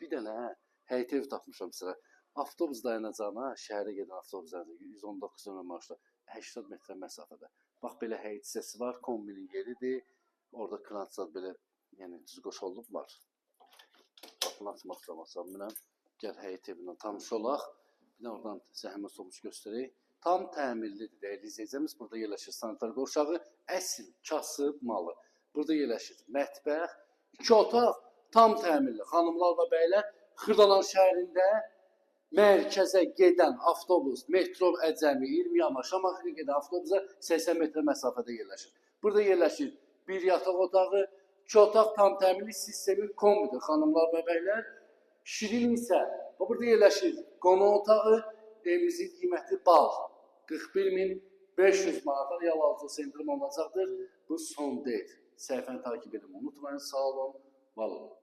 bir dənə həyət ev tapmışam sizə. Avtobus dayanacağına, şəhərə gedən avtobus dayanacağına 119 nömrə marşrutda 80 metrə məsafədə. Bax belə həyət hissəsi var, kombinin yeridir. Orada krançlar belə, yəni düz qoşulub var. Qapını açmaq zamanı gəl həyət evindən tanış olaq. Bir də oradan zəhmət olmuş göstərək. Tam təmirlidir, dəyərli izləyicimiz. Burada yerləşir sanitar qovşağı, əsl kasıb malı. Burada yerləşir mətbəx, 2 otaq, tam təmirli. Xanımlar və bəylər, Xırdalan şəhərində mərkəzə gedən avtobus, metro Əcəmi, 20 Yama, Şamaxıya gedən avtobusa 80 metrə məsafədə yerləşir. Burada yerləşir bir yataq otağı, 2 otaq tam təmirli sistemin kombidir. Xanımlar və bəylər, şirin isə, burada yerləşir qonaq otağı, evimizin qiyməti bal. 41.500 manata real alıcısı endirim olacaqdır. Bu son deyil. Səhifəni takip edin. Unutmayın, sağ olun, var olun.